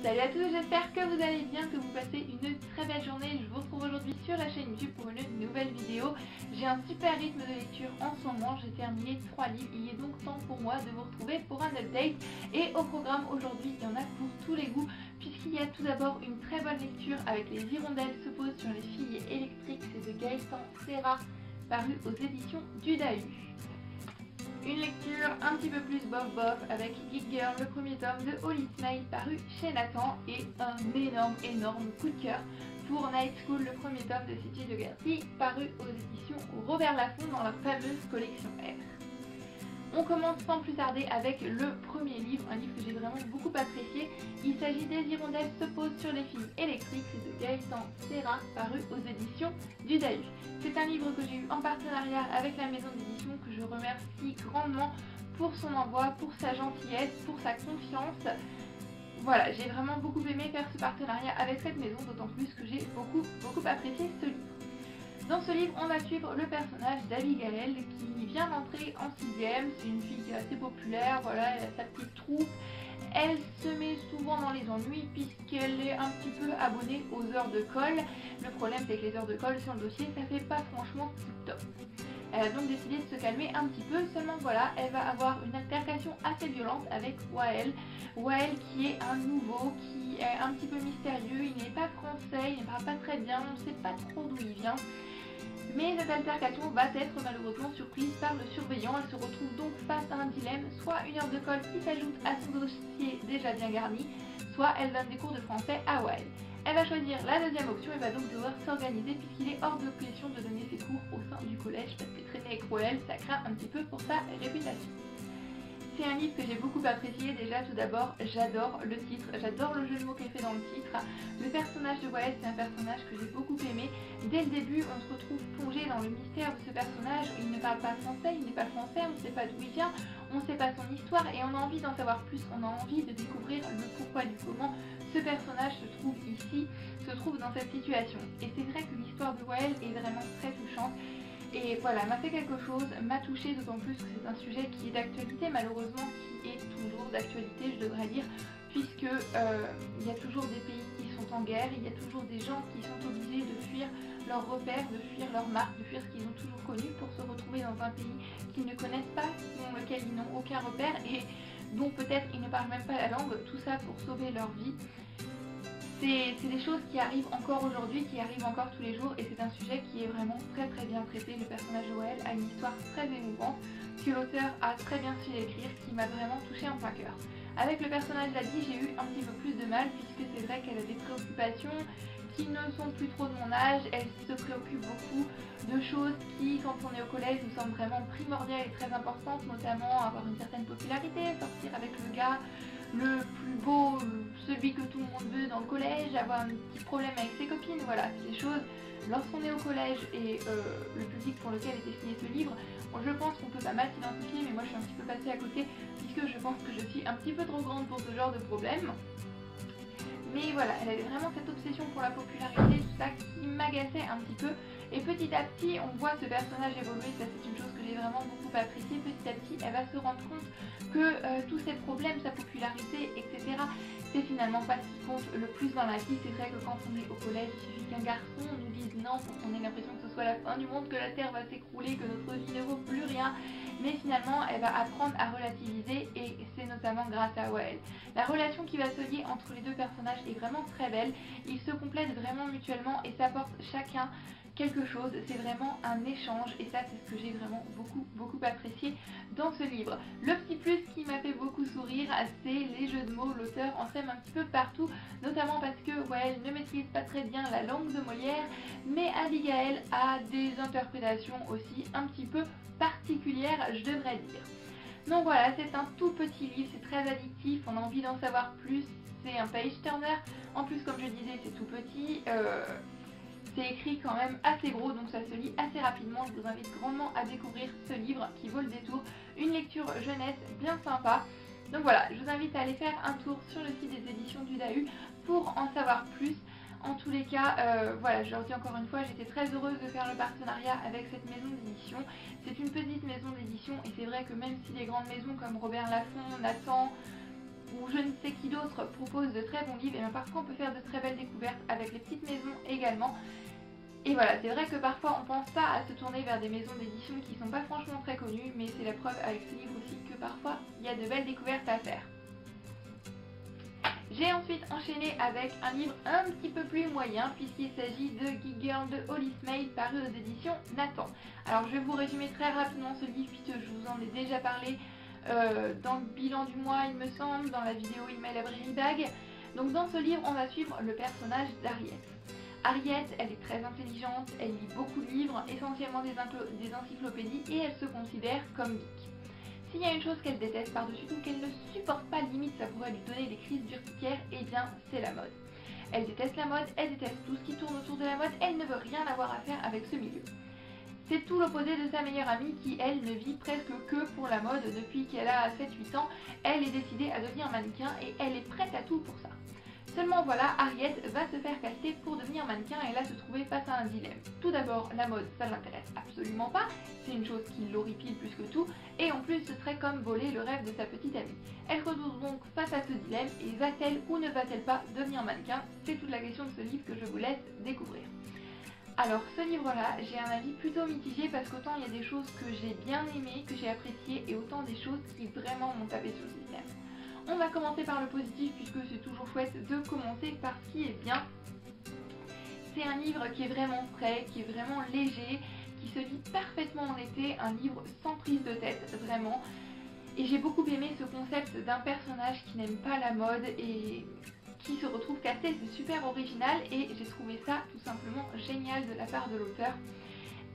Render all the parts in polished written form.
Salut à tous, j'espère que vous allez bien, que vous passez une très belle journée. Je vous retrouve aujourd'hui sur la chaîne YouTube pour une nouvelle vidéo. J'ai un super rythme de lecture en ce moment, j'ai terminé 3 livres. Il est donc temps pour moi de vous retrouver pour un update. Et au programme aujourd'hui, il y en a pour tous les goûts, puisqu'il y a tout d'abord une très bonne lecture avec Les Hirondelles se posent sur les filles électriques, c'est de Gaëtan Serra, paru aux éditions du Dahu. Une lecture un petit peu plus bof avec Geek Girl, le premier tome de Holly Smile paru chez Nathan, et un énorme coup de cœur pour Night School, le premier tome de City de Gertie paru aux éditions Robert Laffont dans leur fameuse collection R. On commence sans plus tarder avec le premier livre, un livre que j'ai vraiment beaucoup apprécié. Il s'agit des Hirondelles se posent sur les filles électriques, c'est de Gaëtan Serra, paru aux éditions du Dahu. C'est un livre que j'ai eu en partenariat avec la maison d'édition, que je remercie grandement pour son envoi, pour sa gentillesse, pour sa confiance. Voilà, j'ai vraiment beaucoup aimé faire ce partenariat avec cette maison, d'autant plus que j'ai beaucoup apprécié ce livre. Dans ce livre, on va suivre le personnage d'Abigail qui vient d'entrer en 6ème. C'est une fille qui est assez populaire, voilà, elle a sa petite troupe. Elle se met souvent dans les ennuis puisqu'elle est un petit peu abonnée aux heures de colle. Le problème, c'est que les heures de colle sur le dossier, ça fait pas franchement tip top. Elle a donc décidé de se calmer un petit peu, seulement voilà, elle va avoir une altercation assez violente avec Wael. Wael qui est un nouveau, qui est un petit peu mystérieux, il n'est pas français, il ne parle pas très bien, on ne sait pas trop d'où il vient. Mais cette altercation va être malheureusement surprise par le surveillant. Elle se retrouve donc face à un dilemme, soit une heure de colle qui s'ajoute à son dossier déjà bien garni, soit elle donne des cours de français à Wael. Elle va choisir la deuxième option et va donc devoir s'organiser puisqu'il est hors de question de donner ses cours au sein du collège parce que traîner avec Wael, ça craint un petit peu pour sa réputation. C'est un livre que j'ai beaucoup apprécié. Déjà, tout d'abord, j'adore le titre, j'adore le jeu de mots qui est fait dans le titre. Le personnage de Wael, c'est un personnage que j'ai beaucoup aimé. Dès le début, on se retrouve plongé dans le mystère de ce personnage. Il ne parle pas français, il n'est pas français, on ne sait pas d'où il vient, on ne sait pas son histoire et on a envie d'en savoir plus, on a envie de découvrir le pourquoi du comment ce personnage se trouve ici, se trouve dans cette situation. Et c'est vrai que l'histoire de Wael est vraiment très touchante. Et voilà, m'a fait quelque chose, m'a touché, d'autant plus que c'est un sujet qui est d'actualité, malheureusement qui est toujours d'actualité, je devrais dire, puisque il y a toujours des pays qui sont en guerre, il y a toujours des gens qui sont obligés de fuir leurs repères, de fuir leurs marques, de fuir ce qu'ils ont toujours connu pour se retrouver dans un pays qu'ils ne connaissent pas, dans lequel ils n'ont aucun repère et dont peut-être ils ne parlent même pas la langue, tout ça pour sauver leur vie. C'est des choses qui arrivent encore aujourd'hui, qui arrivent encore tous les jours et c'est un sujet qui est vraiment très bien traité. Le personnage de Wael a une histoire très émouvante que l'auteur a très bien su écrire, qui m'a vraiment touchée en plein cœur. Avec le personnage d'Adi, j'ai eu un petit peu plus de mal puisque c'est vrai qu'elle a des préoccupations qui ne sont plus trop de mon âge. Elle se préoccupe beaucoup de choses qui, quand on est au collège, nous semblent vraiment primordiales et très importantes, notamment avoir une certaine popularité, sortir avec le gars le plus beau, celui que tout le monde veut dans le collège, avoir un petit problème avec ses copines, voilà, c'est des choses, lorsqu'on est au collège et le public pour lequel est destiné ce livre, je pense qu'on peut pas mal s'identifier, mais moi je suis un petit peu passée à côté, puisque je pense que je suis un petit peu trop grande pour ce genre de problème. Mais voilà, elle avait vraiment cette obsession pour la popularité, tout ça qui m'agaçait un petit peu. Et petit à petit, on voit ce personnage évoluer, ça c'est une chose que j'ai vraiment beaucoup appréciée. Petit à petit, elle va se rendre compte que tous ces problèmes, sa popularité, etc., c'est finalement pas ce qui compte le plus dans la vie. C'est vrai que quand on est au collège, il suffit qu'un garçon nous dise non pour qu'on ait l'impression que ce soit la fin du monde, que la terre va s'écrouler, que notre vie ne vaut plus rien. Mais finalement, elle va apprendre à relativiser et c'est notamment grâce à Wael. La relation qui va se lier entre les deux personnages est vraiment très belle. Ils se complètent vraiment mutuellement et s'apportent chacun quelque chose, c'est vraiment un échange et ça c'est ce que j'ai vraiment beaucoup apprécié dans ce livre. Le petit plus qui m'a fait beaucoup sourire, c'est les jeux de mots. L'auteur en sème un petit peu partout, notamment parce que Wael ne maîtrise pas très bien la langue de Molière, mais Abigail a des interprétations aussi un petit peu particulières, je devrais dire. Donc voilà, c'est un tout petit livre, c'est très addictif, on a envie d'en savoir plus, c'est un page turner, en plus comme je disais c'est tout petit, c'est écrit quand même assez gros, donc ça se lit assez rapidement. Je vous invite grandement à découvrir ce livre qui vaut le détour. Une lecture jeunesse bien sympa. Donc voilà, je vous invite à aller faire un tour sur le site des éditions du Dahu pour en savoir plus. En tous les cas, voilà, je leur dis encore une fois, j'étais très heureuse de faire le partenariat avec cette maison d'édition. C'est une petite maison d'édition et c'est vrai que même si les grandes maisons comme Robert Laffont, Nathan, ou je ne sais qui d'autre propose de très bons livres, et bien parfois on peut faire de très belles découvertes avec les petites maisons également. Et voilà, c'est vrai que parfois on pense pas à se tourner vers des maisons d'édition qui sont pas franchement très connues, mais c'est la preuve avec ce livre aussi que parfois il y a de belles découvertes à faire. J'ai ensuite enchaîné avec un livre un petit peu plus moyen puisqu'il s'agit de Geek Girl de Holly Smale paru aux éditions Nathan. Alors je vais vous résumer très rapidement ce livre puisque je vous en ai déjà parlé dans le bilan du mois il me semble, dans la vidéo Email Library Bag. Donc dans ce livre on va suivre le personnage d'Harriet. Harriet, elle est très intelligente, elle lit beaucoup de livres, essentiellement des encyclopédies et elle se considère comme geek. S'il y a une chose qu'elle déteste par-dessus tout, qu'elle ne supporte pas, limite ça pourrait lui donner des crises urticaires, eh bien c'est la mode. Elle déteste la mode, elle déteste tout ce qui tourne autour de la mode, elle ne veut rien avoir à faire avec ce milieu. C'est tout l'opposé de sa meilleure amie qui, elle, ne vit presque que pour la mode depuis qu'elle a 7-8 ans. Elle est décidée à devenir mannequin et elle est prête à tout pour ça. Seulement voilà, Harriet va se faire caster pour devenir mannequin et là se trouver face à un dilemme. Tout d'abord, la mode, ça ne l'intéresse absolument pas, c'est une chose qui l'horripile plus que tout, et en plus ce serait comme voler le rêve de sa petite amie. Elle se retrouve donc face à ce dilemme, et va-t-elle ou ne va-t-elle pas devenir mannequin? C'est toute la question de ce livre que je vous laisse découvrir. Alors ce livre-là, j'ai un avis plutôt mitigé parce qu'autant il y a des choses que j'ai bien aimées, que j'ai appréciées, et autant des choses qui vraiment m'ont tapé sur le système. On va commencer par le positif puisque c'est toujours chouette de commencer par ce qui est bien. C'est un livre qui est vraiment frais, qui est vraiment léger, qui se lit parfaitement en été, un livre sans prise de tête, vraiment. Et j'ai beaucoup aimé ce concept d'un personnage qui n'aime pas la mode et qui se retrouve cassé, c'est super original et j'ai trouvé ça tout simplement génial de la part de l'auteur.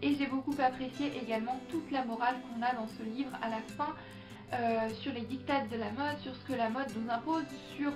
Et j'ai beaucoup apprécié également toute la morale qu'on a dans ce livre à la fin. Sur les dictats de la mode, sur ce que la mode nous impose, sur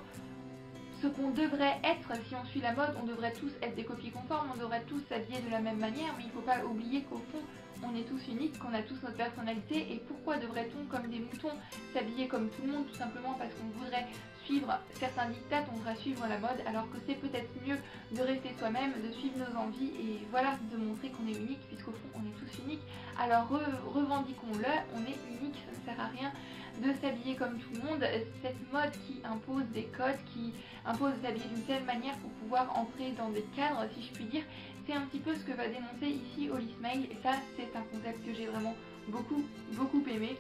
ce qu'on devrait être. Si on suit la mode, on devrait tous être des copies conformes, on devrait tous s'habiller de la même manière, mais il ne faut pas oublier qu'au fond, on est tous uniques, qu'on a tous notre personnalité, et pourquoi devrait-on, comme des moutons, s'habiller comme tout le monde, tout simplement parce qu'on voudrait suivre certains dictats, on voudrait suivre la mode, alors que c'est peut-être mieux de rester soi-même, de suivre nos envies, et voilà, de montrer qu'on est unique, puisqu'au fond, on est tous uniques. Alors revendiquons-le, on est unique, ça ne sert à rien de s'habiller comme tout le monde. Cette mode qui impose des codes, qui impose de s'habiller d'une telle manière pour pouvoir entrer dans des cadres, si je puis dire, c'est un petit peu ce que va dénoncer ici Holly Smale, et ça c'est un concept que j'ai vraiment beaucoup aimé.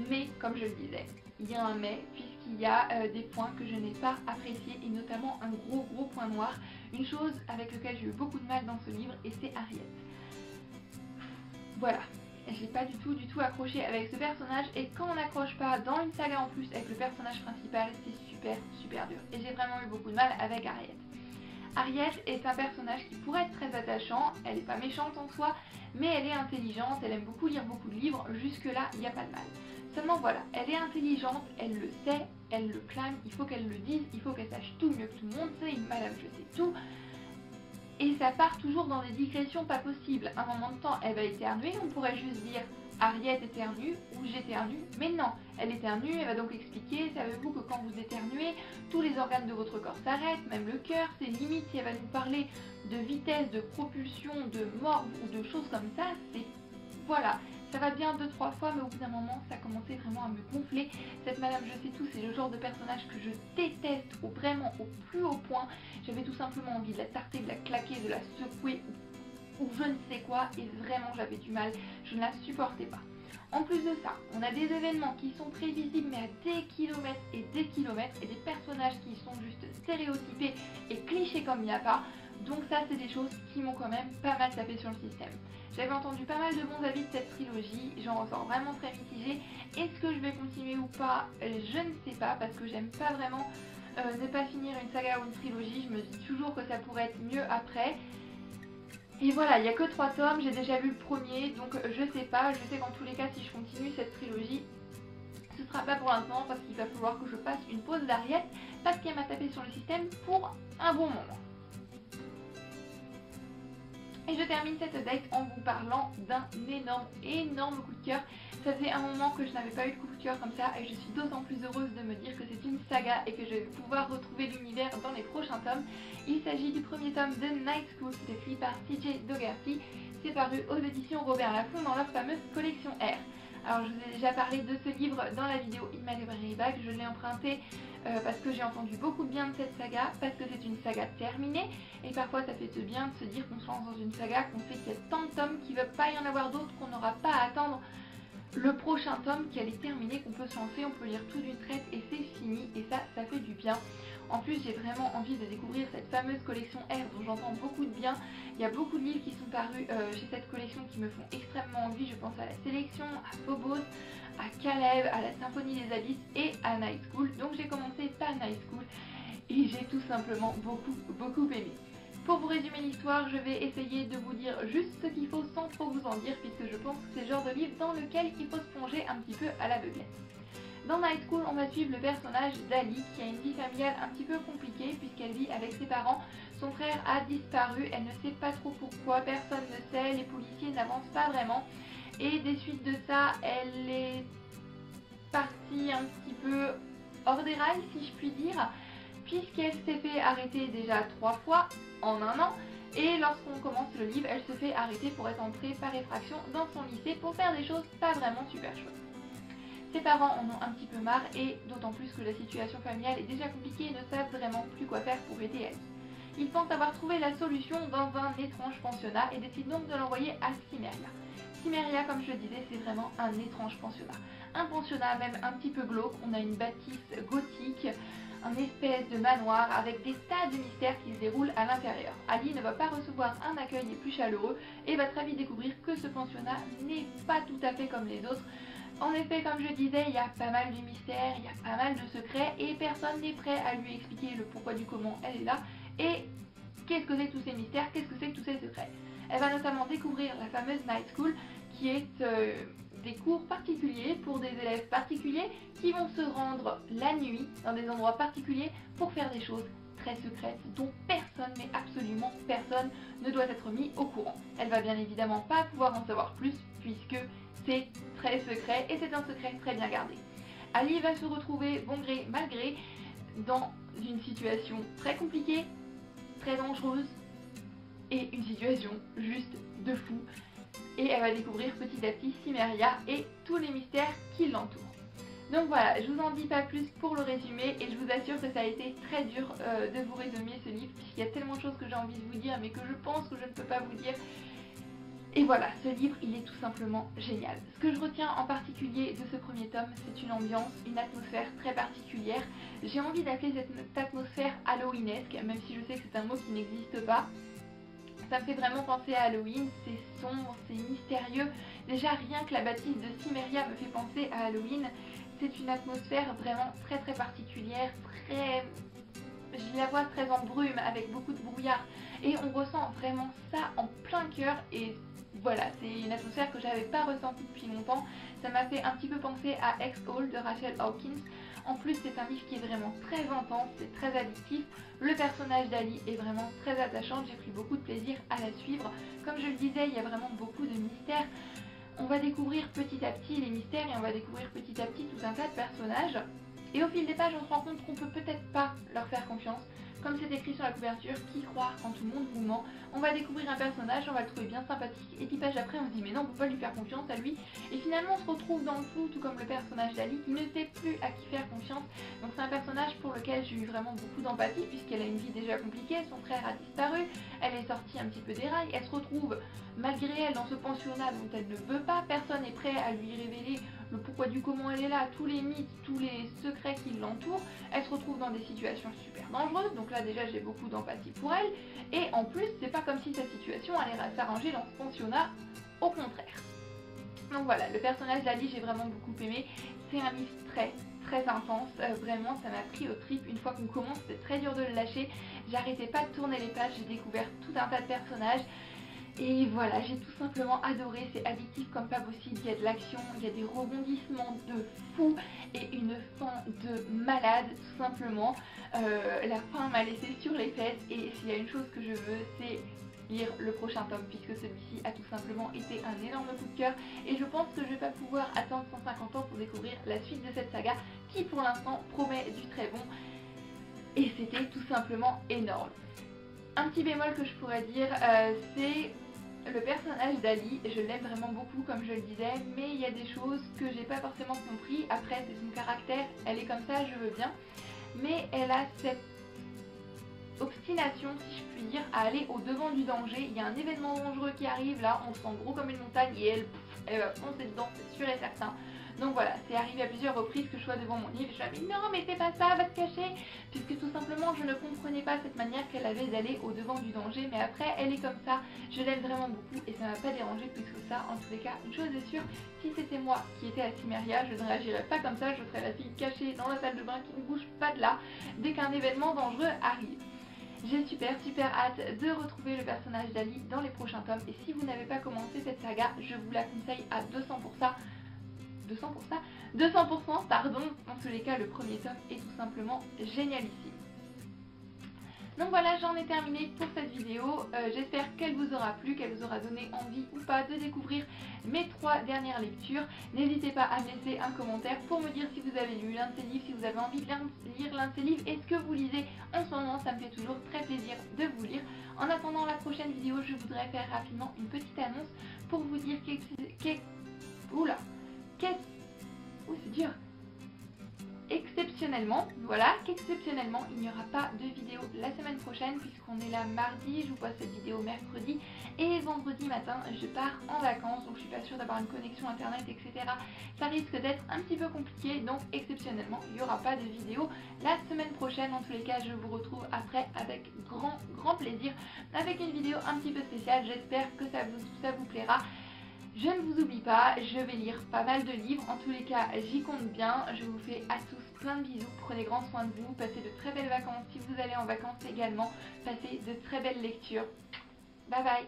Mais comme je le disais, il y a un mais, puisqu'il y a des points que je n'ai pas appréciés, et notamment un gros point noir, une chose avec laquelle j'ai eu beaucoup de mal dans ce livre, et c'est Harriet. Voilà. J'ai pas du tout accroché avec ce personnage, et quand on n'accroche pas dans une saga en plus avec le personnage principal, c'est super dur. Et j'ai vraiment eu beaucoup de mal avec Harriet. Harriet est un personnage qui pourrait être très attachant, elle n'est pas méchante en soi, mais elle est intelligente, elle aime beaucoup lire beaucoup de livres, jusque là il n'y a pas de mal. Seulement voilà, elle est intelligente, elle le sait, elle le clame, il faut qu'elle le dise, il faut qu'elle sache tout mieux que tout le monde, c'est une madame je sais tout. Et ça part toujours dans des digressions pas possibles. Un moment de temps, elle va éternuer, on pourrait juste dire Harriet éternue ou j'éternue, mais non, elle éternue, elle va donc expliquer, savez-vous que quand vous éternuez, tous les organes de votre corps s'arrêtent, même le cœur, c'est limite si elle va nous parler de vitesse, de propulsion, de morve ou de choses comme ça, c'est... Voilà, ça va bien 2-3 fois, mais au bout d'un moment, ça commençait vraiment à me gonfler. Cette madame je sais tout, c'est le genre de personnage que je déteste vraiment au plus haut point. J'avais tout simplement envie de la tarter, de la claquer, de la secouer ou je ne sais quoi, et vraiment j'avais du mal, je ne la supportais pas. En plus de ça, on a des événements qui sont prévisibles mais à des kilomètres, et des personnages qui sont juste stéréotypés et clichés comme il n'y a pas. Donc ça c'est des choses qui m'ont quand même pas mal tapé sur le système. J'avais entendu pas mal de bons avis de cette trilogie, j'en ressors vraiment très mitigée. Est-ce que je vais continuer ou pas? Je ne sais pas, parce que j'aime pas vraiment ne pas finir une saga ou une trilogie. Je me dis toujours que ça pourrait être mieux après. Et voilà, il n'y a que 3 tomes, j'ai déjà lu le premier, donc je sais pas. Je sais qu'en tous les cas, si je continue cette trilogie, ce sera pas pour l'instant, parce qu'il va falloir que je fasse une pause d'Harriet, parce qu'elle m'a tapé sur le système pour un bon moment. Et je termine cette update en vous parlant d'un énorme coup de cœur. Ça faisait un moment que je n'avais pas eu de coup de cœur comme ça, et je suis d'autant plus heureuse de me dire que c'est une saga et que je vais pouvoir retrouver l'univers dans les prochains tomes. Il s'agit du premier tome de Night School, écrit par CJ Dougherty. C'est paru aux éditions Robert Laffont dans leur fameuse collection R. Alors je vous ai déjà parlé de ce livre dans la vidéo In My Library Bag, je l'ai emprunté parce que j'ai entendu beaucoup de bien de cette saga, parce que c'est une saga terminée, et parfois ça fait du bien de se dire qu'on se lance dans une saga, qu'on sait qu'il y a tant de tomes, qu'il ne va pas y en avoir d'autres, qu'on n'aura pas à attendre le prochain tome, qu'elle est terminée, qu'on peut se lancer, on peut lire tout d'une traite et c'est fini, et ça fait du bien. En plus, j'ai vraiment envie de découvrir cette fameuse collection R dont j'entends beaucoup de bien. Il y a beaucoup de livres qui sont parus chez cette collection qui me font extrêmement envie. Je pense à La Sélection, à Phobos, à Caleb, à La Symphonie des Abysses et à Night School. Donc j'ai commencé par Night School et j'ai tout simplement beaucoup aimé. Pour vous résumer l'histoire, je vais essayer de vous dire juste ce qu'il faut sans trop vous en dire, puisque je pense que c'est le genre de livre dans lequel il faut se plonger un petit peu à l'aveuglette. Dans Night School, on va suivre le personnage d'Ali qui a une vie familiale un petit peu compliquée puisqu'elle vit avec ses parents. Son frère a disparu, elle ne sait pas trop pourquoi, personne ne sait, les policiers n'avancent pas vraiment. Et des suites de ça, elle est partie un petit peu hors des rails si je puis dire, puisqu'elle s'est fait arrêter déjà 3 fois en un an. Et lorsqu'on commence le livre, elle se fait arrêter pour être entrée par effraction dans son lycée pour faire des choses pas vraiment super chouettes. Ses parents en ont un petit peu marre et d'autant plus que la situation familiale est déjà compliquée et ne savent vraiment plus quoi faire pour aider Ali. Ils pensent avoir trouvé la solution dans un étrange pensionnat et décident donc de l'envoyer à Cimmeria. Cimmeria, comme je le disais, c'est vraiment un étrange pensionnat. Un pensionnat même un petit peu glauque, on a une bâtisse gothique, un espèce de manoir avec des tas de mystères qui se déroulent à l'intérieur. Ali ne va pas recevoir un accueil les plus chaleureux et va très vite découvrir que ce pensionnat n'est pas tout à fait comme les autres. En effet, comme je disais, il y a pas mal de mystères, il y a pas mal de secrets et personne n'est prêt à lui expliquer le pourquoi du comment elle est là et qu'est-ce que c'est que tous ces mystères, qu'est-ce que c'est que tous ces secrets. Elle va notamment découvrir la fameuse Night School qui est des cours particuliers pour des élèves particuliers qui vont se rendre la nuit dans des endroits particuliers pour faire des choses très secrètes dont personne, mais absolument personne, ne doit être mis au courant. Elle va bien évidemment pas pouvoir en savoir plus puisque c'est très secret et c'est un secret très bien gardé. Ali va se retrouver bon gré mal gré dans une situation très compliquée, très dangereuse et une situation juste de fou. Et elle va découvrir petit à petit Cimmeria et tous les mystères qui l'entourent. Donc voilà, je vous en dis pas plus pour le résumé et je vous assure que ça a été très dur de vous résumer ce livre puisqu'il y a tellement de choses que j'ai envie de vous dire mais que je pense que je ne peux pas vous dire. Et voilà, ce livre, il est tout simplement génial. Ce que je retiens en particulier de ce premier tome, c'est une ambiance, une atmosphère très particulière. J'ai envie d'appeler cette atmosphère halloweenesque, même si je sais que c'est un mot qui n'existe pas. Ça me fait vraiment penser à Halloween, c'est sombre, c'est mystérieux. Déjà, rien que la bâtisse de Cimmeria me fait penser à Halloween. C'est une atmosphère vraiment très particulière, je la vois très en brume, avec beaucoup de brouillard. Et on ressent vraiment ça en plein cœur et voilà, c'est une atmosphère que j'avais pas ressentie depuis longtemps. Ça m'a fait un petit peu penser à X-Hall de Rachel Hawkins. En plus, c'est un livre qui est vraiment très intense, c'est très addictif. Le personnage d'Ali est vraiment très attachant, j'ai pris beaucoup de plaisir à la suivre. Comme je le disais, il y a vraiment beaucoup de mystères. On va découvrir petit à petit les mystères et on va découvrir petit à petit tout un tas de personnages. Et au fil des pages, on se rend compte qu'on peut peut-être pas leur faire confiance. Comme c'est écrit sur la couverture, qui croire quand tout le monde vous ment. On va découvrir un personnage, on va le trouver bien sympathique, et 10 pages après on se dit mais non, on peut pas lui faire confiance à lui. Et finalement on se retrouve dans le flou, tout comme le personnage d'Ali qui ne sait plus à qui faire confiance. Donc c'est un personnage pour lequel j'ai eu vraiment beaucoup d'empathie puisqu'elle a une vie déjà compliquée, son frère a disparu, elle est sortie un petit peu des rails, elle se retrouve malgré elle dans ce pensionnat dont elle ne veut pas, personne n'est prêt à lui révéler le pourquoi du comment elle est là, tous les mythes, tous les secrets qui l'entourent. Elle se retrouve dans des situations super dangereuses, donc là déjà j'ai beaucoup d'empathie pour elle, et en plus c'est pas comme si sa situation allait s'arranger dans ce pensionnat, au contraire. Donc voilà, le personnage d'Ali j'ai vraiment beaucoup aimé, c'est un livre très intense, vraiment ça m'a pris au trip. Une fois qu'on commence c'est très dur de le lâcher, j'arrêtais pas de tourner les pages, j'ai découvert tout un tas de personnages. Et voilà, j'ai tout simplement adoré, c'est addictif comme pas possible, il y a de l'action, il y a des rebondissements de fou et une fin de malade tout simplement. La fin m'a laissé sur les fesses et s'il y a une chose que je veux, c'est lire le prochain tome puisque celui-ci a tout simplement été un énorme coup de cœur et je pense que je vais pas pouvoir attendre 150 ans pour découvrir la suite de cette saga qui pour l'instant promet du très bon et c'était tout simplement énorme. Un petit bémol que je pourrais dire, c'est le personnage d'Ali, je l'aime vraiment beaucoup comme je le disais, mais il y a des choses que j'ai pas forcément compris. Après c'est son caractère, elle est comme ça, je veux bien, mais elle a cette obstination, si je puis dire, à aller au devant du danger. Il y a un événement dangereux qui arrive, là on se sent gros comme une montagne et elle va foncer dedans, c'est sûr et certain. Donc voilà, c'est arrivé à plusieurs reprises que je sois devant mon livre, je me dis non mais c'est pas ça, va te cacher, puisque tout simplement je ne comprenais pas cette manière qu'elle avait d'aller au devant du danger, mais après elle est comme ça, je l'aime vraiment beaucoup et ça m'a pas dérangé plus que ça. En tous les cas, une chose est sûre, si c'était moi qui étais à Cimmeria, je ne réagirais pas comme ça, je serais la fille cachée dans la salle de bain qui ne bouge pas de là dès qu'un événement dangereux arrive. J'ai super hâte de retrouver le personnage d'Ali dans les prochains tomes, et si vous n'avez pas commencé cette saga, je vous la conseille à 200%, pardon. En tous les cas, le premier tome est tout simplement génialissime. Donc voilà, j'en ai terminé pour cette vidéo. J'espère qu'elle vous aura plu, qu'elle vous aura donné envie ou pas de découvrir mes 3 dernières lectures. N'hésitez pas à me laisser un commentaire pour me dire si vous avez lu l'un de ces livres, si vous avez envie de lire l'un de ces livres et ce que vous lisez en ce moment. Ça me fait toujours très plaisir de vous lire. En attendant la prochaine vidéo, je voudrais faire rapidement une petite annonce pour vous dire qu'exceptionnellement, il n'y aura pas de vidéo la semaine prochaine puisqu'on est là mardi, je vous poste cette vidéo mercredi et vendredi matin je pars en vacances, donc je suis pas sûre d'avoir une connexion internet, etc. Ça risque d'être un petit peu compliqué, donc exceptionnellement il n'y aura pas de vidéo la semaine prochaine. En tous les cas, je vous retrouve après avec grand plaisir avec une vidéo un petit peu spéciale. J'espère que ça vous plaira. Je ne vous oublie pas, je vais lire pas mal de livres, en tous les cas j'y compte bien. Je vous fais à tous plein de bisous, prenez grand soin de vous, passez de très belles vacances si vous allez en vacances également, passez de très belles lectures. Bye bye.